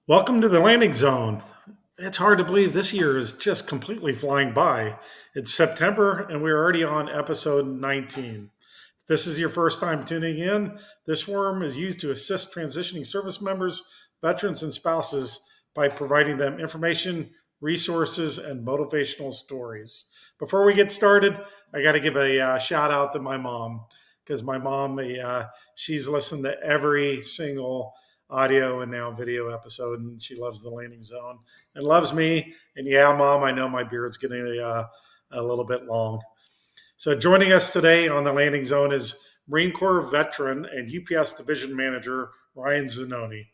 Welcome to the landing zone. It's hard to believe this year is just completely flying by. It's September and we're already on episode 19. If this is your first time tuning in, this forum is used to assist transitioning service members, veterans, and spouses by providing them information, resources, and motivational stories. Before we get started, I got to give a shout out to my mom because my mom, she's listened to every single audio and now video episode, and she loves the landing zone and loves me. And yeah, mom, I know my beard's getting a little bit long. So joining us today on the landing zone is Marine Corps veteran and UPS division manager Ryan Zenoni.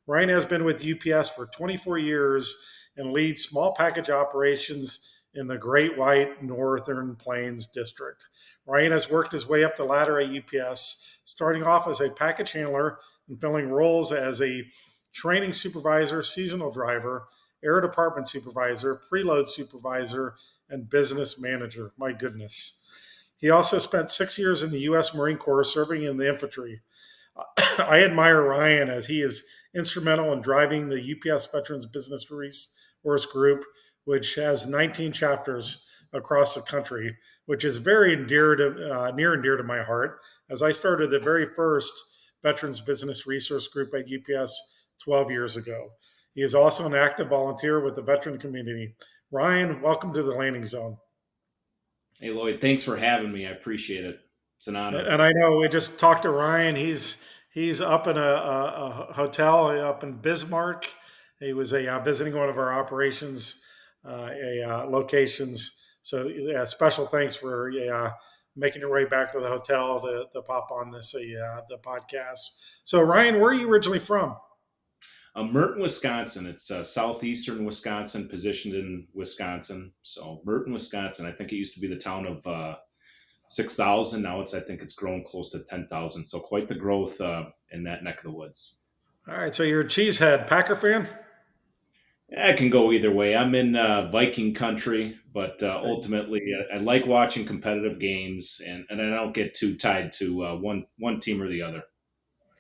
Ryan has been with UPS for 24 years and leads small package operations in the Great White Northern Plains District. Ryan has worked his way up the ladder at UPS, starting off as a package handler and filling roles as a training supervisor, seasonal driver, air department supervisor, preload supervisor, and business manager. My goodness. He also spent 6 years in the U.S. Marine Corps serving in the infantry. I admire Ryan as he is instrumental in driving the UPS Veterans Business Resource Group, which has 19 chapters across the country, which is very near and dear to my heart, as I started the very first Veterans Business Resource Group at UPS 12 years ago. He is also an active volunteer with the veteran community. Ryan, welcome to the landing zone. Hey Lloyd, thanks for having me. I appreciate it. It's an honor. And I know we just talked to Ryan. He's up in a hotel up in Bismarck. He was visiting one of our operations locations. So yeah, special thanks for making your way back to the hotel to pop on this the podcast. So Ryan, where are you originally from? Merton, Wisconsin. It's southeastern Wisconsin, positioned in Wisconsin. So Merton, Wisconsin. I think it used to be the town of 6,000. Now I think it's grown close to 10,000. So quite the growth in that neck of the woods. All right, so you're a cheesehead Packer fan. Yeah, it can go either way. I'm in Viking country, but ultimately I like watching competitive games, and I don't get too tied to one team or the other.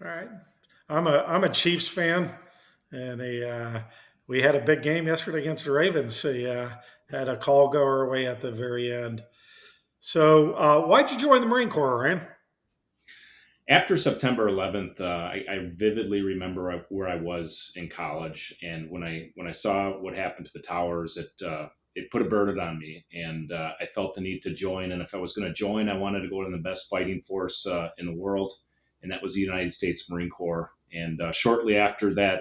All right, I'm a Chiefs fan, and we had a big game yesterday against the Ravens. So had a call go our way at the very end. So why'd you join the Marine Corps, Ryan? After September 11th, I vividly remember where I was in college, and when I saw what happened to the towers, it put a burden on me, and I felt the need to join. And if I was going to join, I wanted to go to the best fighting force in the world, and that was the United States Marine Corps. And shortly after that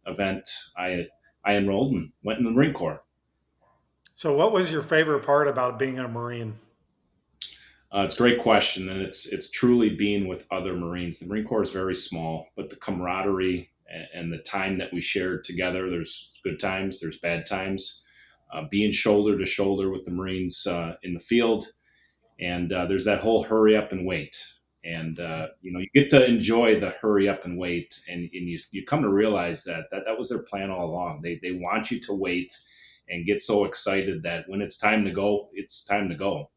event, I enrolled and went in the Marine Corps. So what was your favorite part about being a Marine? It's a great question, and it's truly being with other Marines. The Marine Corps is very small, but the camaraderie and the time that we shared together. There's good times, there's bad times. Being shoulder to shoulder with the Marines in the field, and there's that whole hurry up and wait. And you get to enjoy the hurry up and wait, and you come to realize that was their plan all along. They want you to wait and get so excited that when it's time to go, it's time to go.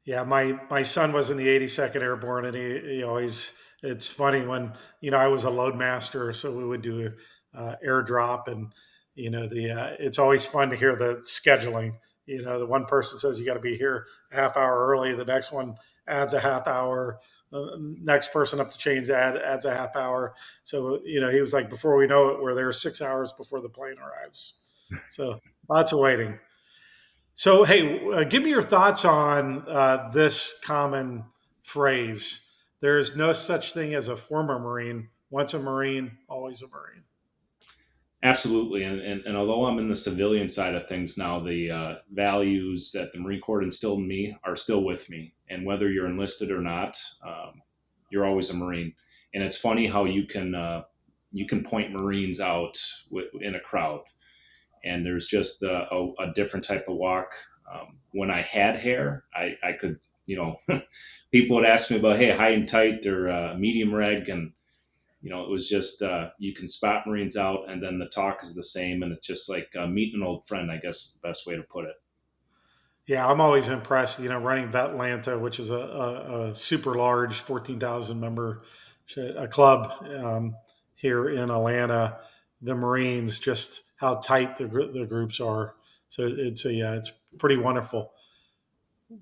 Yeah, my son was in the 82nd Airborne, and he always. It's funny when I was a load master, so we would do airdrop, and the it's always fun to hear the scheduling. The one person says you got to be here a half hour early, the next one adds a half hour, the next person up to change adds a half hour. So he was like, before we know it, we're there 6 hours before the plane arrives. So lots of waiting. So, hey, give me your thoughts on this common phrase. There's no such thing as a former Marine. Once a Marine, always a Marine. Absolutely, and although I'm in the civilian side of things now, the values that the Marine Corps instilled in me are still with me. And whether you're enlisted or not, you're always a Marine. And it's funny how you can point Marines out in a crowd, and there's just a different type of walk. When I had hair, I could, people would ask me about, hey, high and tight or medium reg, and it was just you can spot Marines out, and then the talk is the same, and it's just like meeting an old friend. I guess is the best way to put it. Yeah, I'm always impressed. Running Atlanta, which is a super large 14,000 member a club here in Atlanta. the Marines, just how tight the groups are. So it's a yeah, it's pretty wonderful.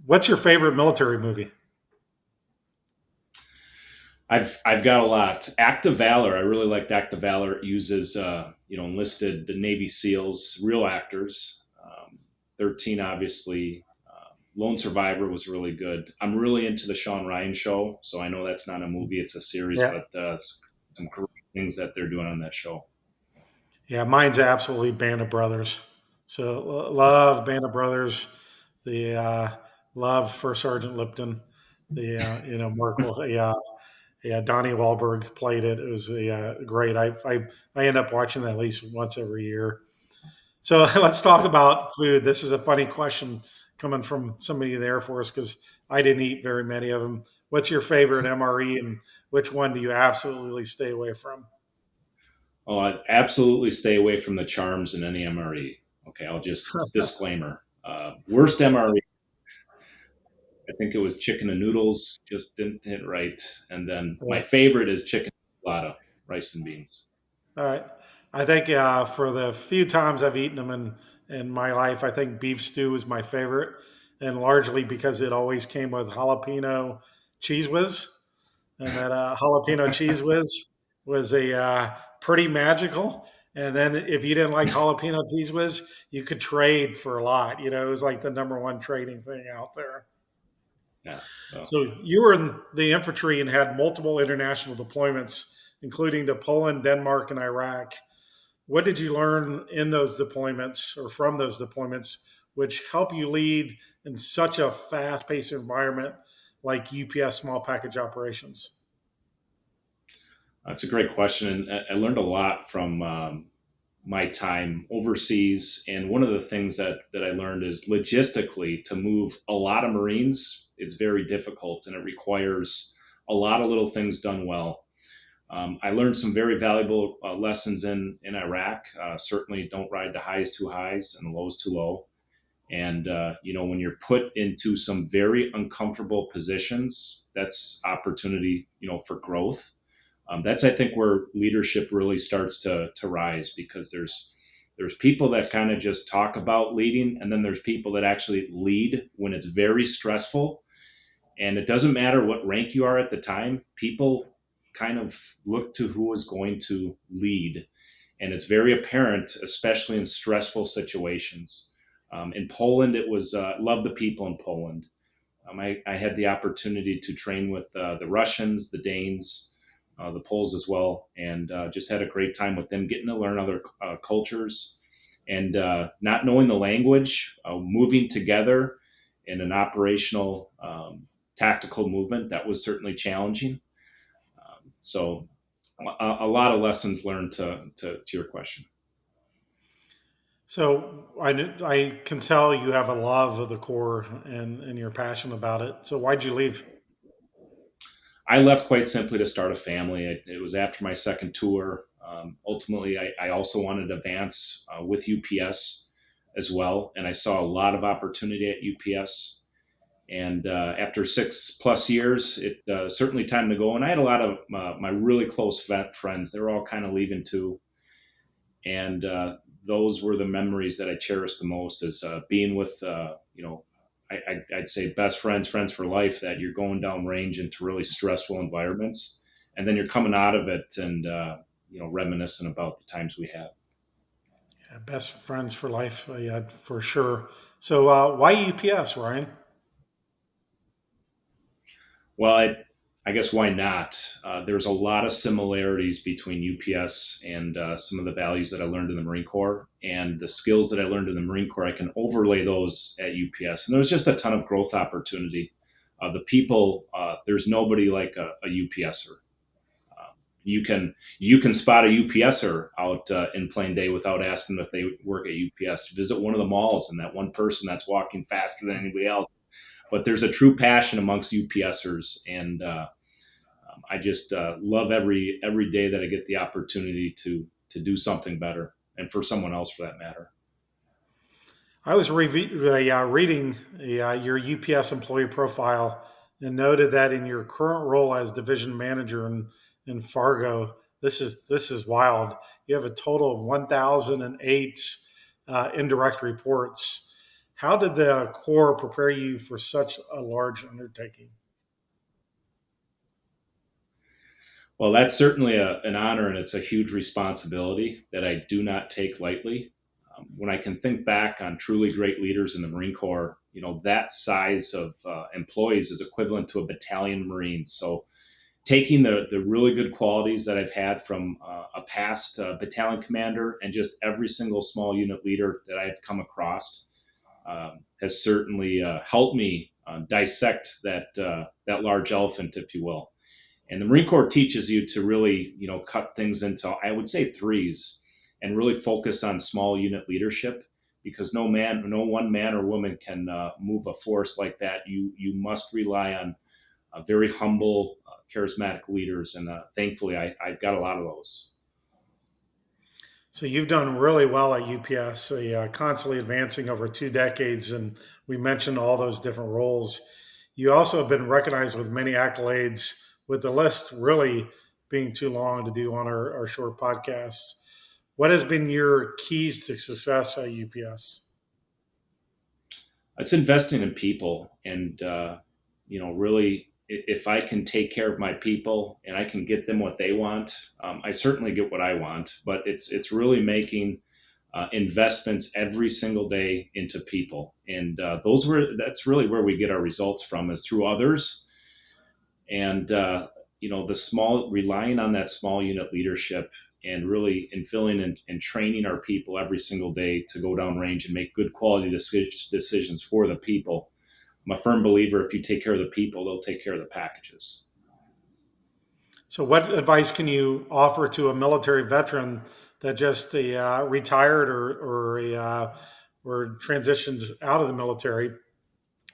What's your favorite military movie? I've got a lot. Act of Valor. I really liked Act of Valor. It uses enlisted the Navy SEALs, real actors. 13 obviously. Lone Survivor was really good. I'm really into the Sean Ryan show, so I know that's not a movie; it's a series, Yeah, but some great things that they're doing on that show. yeah, mine's absolutely Band of Brothers. So That's love Band of Brothers. The love for Sergeant Lipton. The Merkel. Yeah, yeah. Donnie Wahlberg played it. It was great. I end up watching that at least once every year. So let's talk about food. This is a funny question coming from somebody in the Air Force because I didn't eat very many of them. What's your favorite MRE and which one do you absolutely stay away from? Oh, I'd absolutely stay away from the charms in any MRE. Okay, I'll just disclaimer. Worst MRE, I think it was chicken and noodles, just didn't hit right. And then Yeah. my favorite is chicken enchilada, rice and beans. All right. I think for the few times I've eaten them in my life, I think beef stew is my favorite, and largely because it always came with jalapeno cheese whiz, and that jalapeno cheese whiz was a pretty magical. And then if you didn't like jalapeno cheese whiz, you could trade for a lot. It was like the number one trading thing out there. Yeah. Well, So you were in the infantry and had multiple international deployments, including to Poland, Denmark, and Iraq. What did you learn in those deployments or from those deployments, which help you lead in such a fast paced environment like UPS small package operations? that's a great question. And I learned a lot from my time overseas. And one of the things that I learned is logistically to move a lot of Marines, it's very difficult and it requires a lot of little things done well. I learned some very valuable lessons in Iraq. Certainly, don't ride the highs too highs and the lows too low. And when you're put into some very uncomfortable positions, that's opportunity, for growth. That's I think where leadership really starts to rise because there's people that kind of just talk about leading, and then there's people that actually lead when it's very stressful, and it doesn't matter what rank you are at the time. People kind of look to who is going to lead, and it's very apparent, especially in stressful situations. In Poland, it was love the people in Poland. I had the opportunity to train with the Russians, the Danes, the Poles as well, and just had a great time with them, getting to learn other cultures and not knowing the language, moving together in an operational tactical movement that was certainly challenging. So a lot of lessons learned to your question. So I can tell you have a love of the Corps and you're passionate about it. So why'd you leave? I left quite simply to start a family. It was after my second tour. Ultimately, I also wanted to advance with UPS as well, and I saw a lot of opportunity at UPS. And after 6+ years, it certainly time to go. And I had a lot of my really close friends. They were all kind of leaving too, and those were the memories that I cherish the most. Is being with I'd say best friends, friends for life. That you're going down range into really stressful environments, and then you're coming out of it and reminiscing about the times we had. Yeah, best friends for life, yeah, for sure. So why UPS, Ryan? Well, I guess why not? There's a lot of similarities between UPS and some of the values that I learned in the Marine Corps and the skills that I learned in the Marine Corps. I can overlay those at UPS, and there's just a ton of growth opportunity. The people, there's nobody like a UPSer. You can spot a UPSer out in plain day without asking if they work at UPS. Visit one of the malls, and that one person that's walking faster than anybody else. But there's a true passion amongst UPSers, and I just love every day that I get the opportunity to do something better, and for someone else for that matter. I was reading your UPS employee profile and noted that in your current role as division manager in Fargo, This is wild. You have a total of 1,008 indirect reports. How did the Corps prepare you for such a large undertaking? Well, that's certainly an honor, and it's a huge responsibility that I do not take lightly. When I can think back on truly great leaders in the Marine Corps, that size of employees is equivalent to a battalion of Marines. So taking the really good qualities that I've had from a past battalion commander and just every single small unit leader that I've come across has certainly helped me dissect that large elephant, if you will. And the Marine Corps teaches you to really, cut things into, I would say, threes, and really focus on small unit leadership, because no one man or woman can move a force like that. You must rely on very humble, charismatic leaders, and thankfully, I've got a lot of those. So you've done really well at UPS, constantly advancing over 2 decades, and we mentioned all those different roles. You also have been recognized with many accolades, with the list really being too long to do on our short podcast. What has been your keys to success at UPS? It's investing in people, and really, if I can take care of my people and I can get them what they want, I certainly get what I want. But it's really making investments every single day into people, and that's really where we get our results from, is through others. And the small relying on that small unit leadership, and really infilling and training our people every single day to go down range and make good quality decisions for the people. I'm a firm believer, if you take care of the people, they'll take care of the packages. So, what advice can you offer to a military veteran that just retired or transitioned out of the military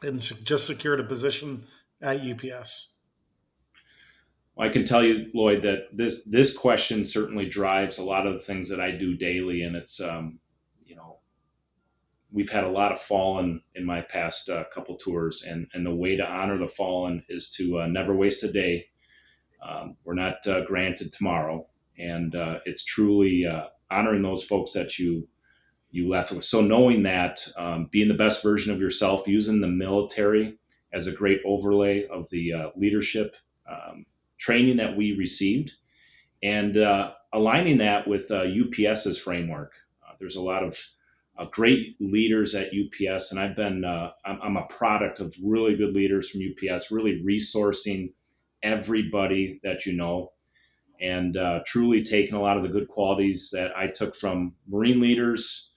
and just secured a position at UPS? Well, I can tell you, Lloyd, that this question certainly drives a lot of the things that I do daily, and it's you know we've had a lot of fallen in my past couple tours, and the way to honor the fallen is to never waste a day. We're not granted tomorrow, and it's truly honoring those folks that you left with. So knowing that, being the best version of yourself, using the military as a great overlay of the leadership training that we received, and aligning that with UPS's framework. There's a lot of great leaders at UPS, and I'm a product of really good leaders from UPS, really resourcing everybody that and truly taking a lot of the good qualities that I took from Marine leaders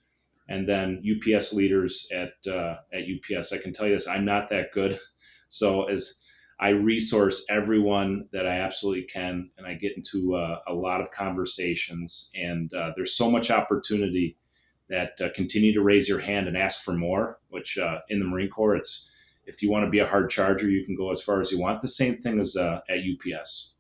and then UPS leaders at UPS. I can tell you this: I'm not that good. So as I resource everyone that I absolutely can, and I get into a lot of conversations, and there's so much opportunity that continue to raise your hand and ask for more. Which in the Marine Corps, it's if you want to be a hard charger, you can go as far as you want. The same thing as at UPS.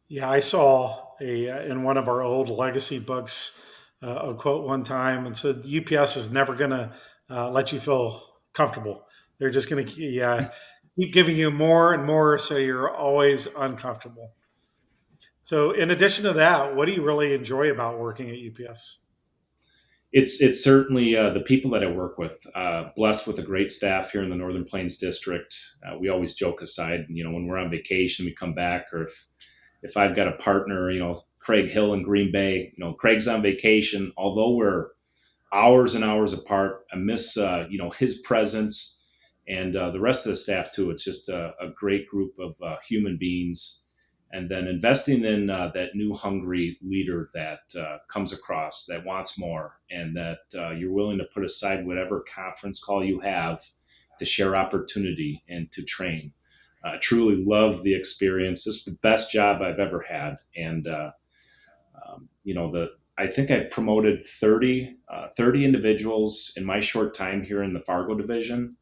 Yeah, I saw in one of our old legacy books a quote one time and said UPS is never going to let you feel comfortable. They're just going to keep giving you more and more, so you're always uncomfortable. So, in addition to that, what do you really enjoy about working at UPS? It's certainly the people that I work with. Blessed with a great staff here in the Northern Plains District. We always joke aside, when we're on vacation, we come back, or if I've got a partner, Craig Hill in Green Bay, Craig's on vacation. Although we're hours and hours apart, I miss his presence, and the rest of the staff too. It's just a great group of human beings, and then investing in that new hungry leader that comes across, that wants more, and that you're willing to put aside whatever conference call you have to share opportunity and to train. I truly love the experience. This is the best job I've ever had, and the I think I promoted 30 individuals in my short time here in the Fargo division,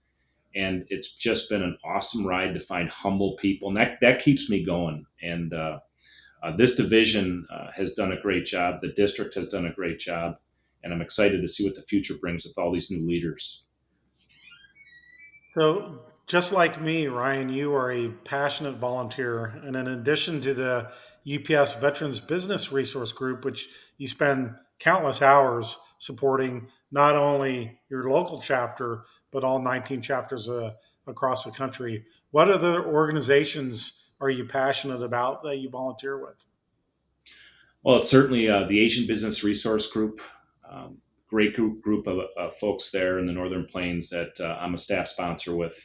and it's just been an awesome ride to find humble people, and that keeps me going. And this division has done a great job. The district has done a great job, and I'm excited to see what the future brings with all these new leaders. So, just like me, Ryan, you are a passionate volunteer. And in addition to the UPS Veterans Business Resource Group, which you spend countless hours supporting not only your local chapter, but all 19 chapters across the country. What other organizations are you passionate about that you volunteer with? Well, it's certainly the Asian Business Resource Group. Great group of folks there in the Northern Plains that I'm a staff sponsor with.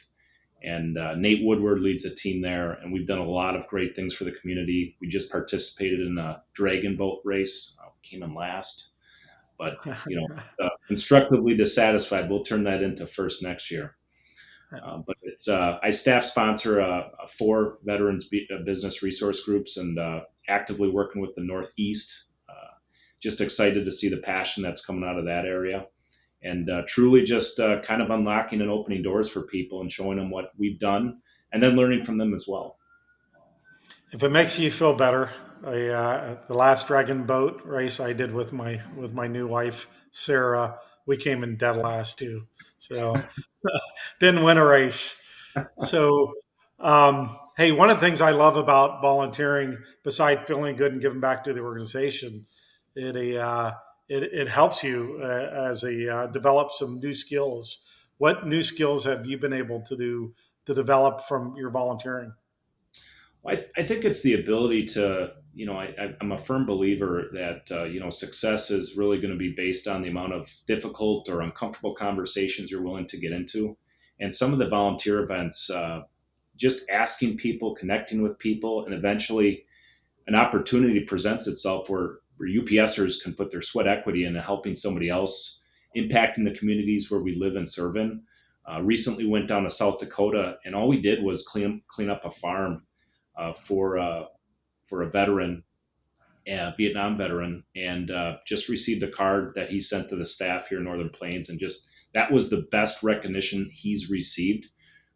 And Nate Woodward leads a team there, and we've done a lot of great things for the community. We just participated in a dragon boat race, came in last, but constructively dissatisfied. We'll turn that into first next year. But it's I staff sponsor four veterans business resource groups and actively working with the Northeast. Just excited to see the passion that's coming out of that area and truly just kind of unlocking and opening doors for people and showing them what we've done and then learning from them as well. If it makes you feel better, the last dragon boat race I did with my new wife Sarah, we came in dead last too. So didn't win a race. So, hey, one of the things I love about volunteering, besides feeling good and giving back to the organization, it it helps you as a develop some new skills. What new skills have you been able to develop from your volunteering? I think it's the ability to, I'm a firm believer that, success is really going to be based on the amount of difficult or uncomfortable conversations you're willing to get into. And some of the volunteer events, just asking people, connecting with people, and eventually an opportunity presents itself where UPSers can put their sweat equity into helping somebody else, impacting the communities where we live and serve in. Recently went down to South Dakota, and all we did was clean up a farm uh, for uh, for a veteran, a Vietnam veteran, and just received a card that he sent to the staff here in Northern Plains, and just that was the best recognition he's received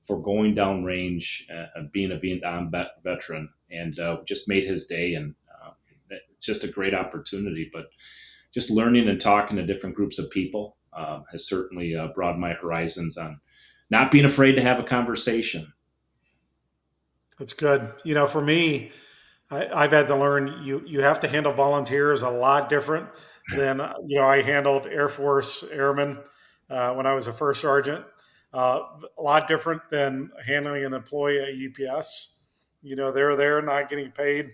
for going down range, being a Vietnam veteran, and just made his day. And it's just a great opportunity. But just learning and talking to different groups of people has certainly broadened my horizons on not being afraid to have a conversation. That's good. For me, I've had to learn you have to handle volunteers a lot different than I handled Air Force airmen when I was a first sergeant. A lot different than handling an employee at UPS. They're there not getting paid.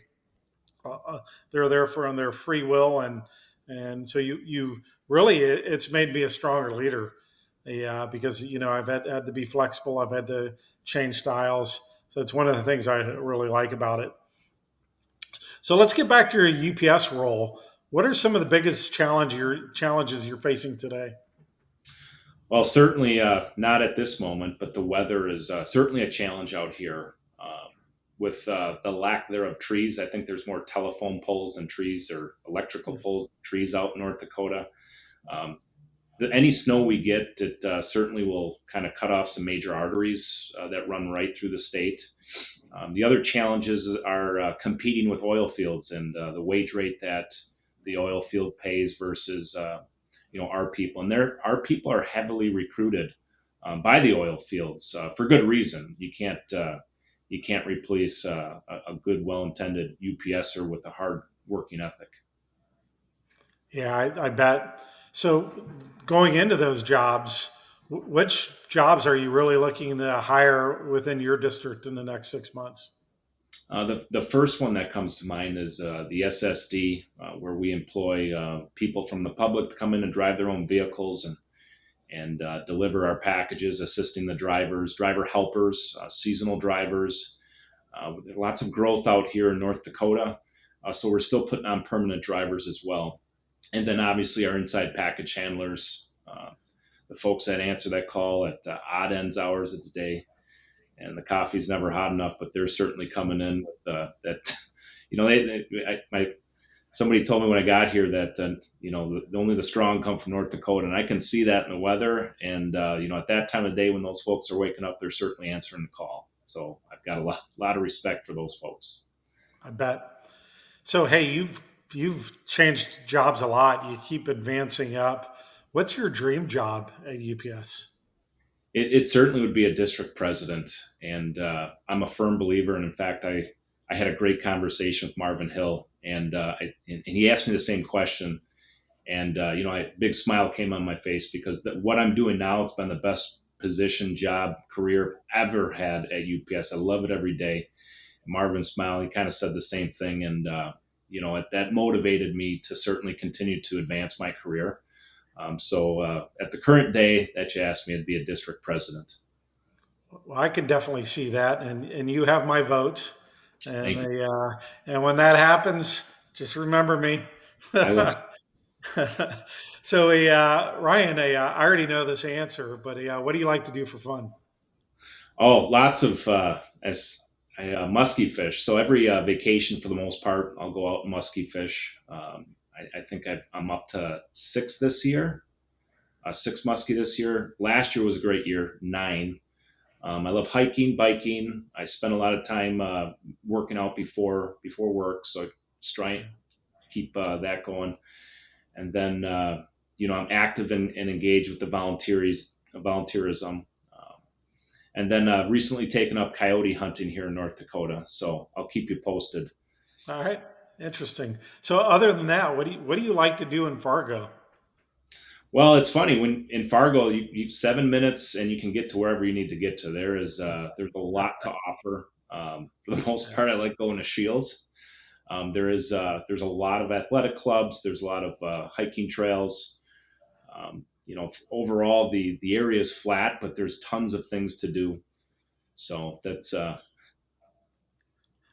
They're there for on their free will, and so you really it's made me a stronger leader. Yeah, because I've had to be flexible. I've had to change styles. So it's one of the things I really like about it. So let's get back to your UPS role. What are some of the biggest challenges you're facing today? Well, certainly not at this moment, but the weather is certainly a challenge out here. With the lack there of trees, I think there's more telephone poles than trees or electrical poles than trees out in North Dakota. Um, any snow we get, it certainly will kind of cut off some major arteries that run right through the state. The other challenges are competing with oil fields and the wage rate that the oil field pays versus our people, and our people are heavily recruited by the oil fields for good reason. You can't replace a good, well-intended UPSer with a hard working ethic. Yeah, I bet. So going into those jobs, which jobs are you really looking to hire within your district in the next 6 months? The first one that comes to mind is the SSD, where we employ people from the public to come in and drive their own vehicles and deliver our packages, assisting the drivers, driver helpers, seasonal drivers. Lots of growth out here in North Dakota, so we're still putting on permanent drivers as well. And then obviously our inside package handlers, the folks that answer that call at odd ends hours of the day, and the coffee's never hot enough, but they're certainly coming in with that. Somebody told me when I got here that only the strong come from North Dakota, and I can see that in the weather. And at that time of day when those folks are waking up, they're certainly answering the call. So I've got a lot of respect for those folks. I bet. So hey, you've changed jobs a lot. You keep advancing up. What's your dream job at UPS? It certainly would be a district president, and I'm a firm believer. And in fact, I I had a great conversation with Marvin Hill, and he asked me the same question. And a big smile came on my face because what I'm doing now, it's been the best position, job, career ever had at UPS. I love it every day. Marvin smiled. He kind of said the same thing, and that motivated me to certainly continue to advance my career. So at the current day that you asked me, it'd be a district president. Well, I can definitely see that, and you have my vote, and Thank you. and when that happens, just remember me. I will. So, Ryan, I already know this answer, but what do you like to do for fun? Oh, lots of as musky fish. So every vacation, for the most part, I'll go out and musky fish. I think I'm up to six this year, six muskie this year. Last year was a great year, nine. I love hiking, biking. I spend a lot of time working out before work, so I just try and keep that going. And then I'm active and engaged with the volunteerism. And then recently taken up coyote hunting here in North Dakota. So I'll keep you posted. All right, interesting. So, other than that, what do you like to do in Fargo? Well, it's funny when in Fargo, you 7 minutes and you can get to wherever you need to get to. There's a lot to offer. For the most part, I like going to Shields. There's a lot of athletic clubs. There's a lot of hiking trails. Overall the area is flat, but there's tons of things to do. So that's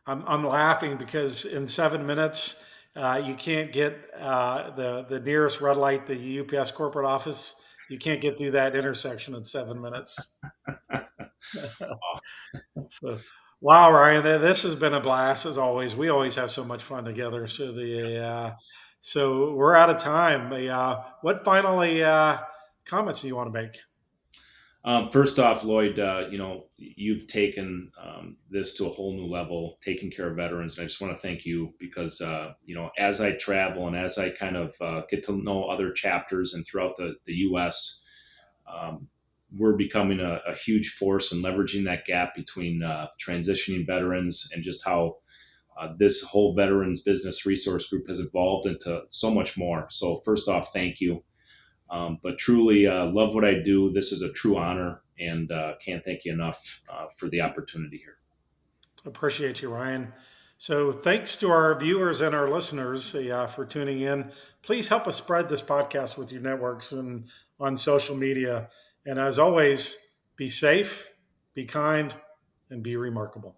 I'm laughing because in 7 minutes, you can't get the nearest red light, the UPS corporate office. You can't get through that intersection in 7 minutes. So, wow, Ryan, this has been a blast as always. We always have so much fun together. So we're out of time. What finally comments do you want to make? First off, Lloyd, you've taken this to a whole new level, taking care of veterans. And I just want to thank you because, as I travel and as I kind of get to know other chapters and throughout the U.S., um, we're becoming a huge force and leveraging that gap between transitioning veterans and just how this whole veterans business resource group has evolved into so much more. So, first off, thank you. But truly love what I do. This is a true honor, and can't thank you enough for the opportunity here. Appreciate you, Ryan. So, thanks to our viewers and our listeners for tuning in. Please help us spread this podcast with your networks and on social media. And as always, be safe, be kind, and be remarkable.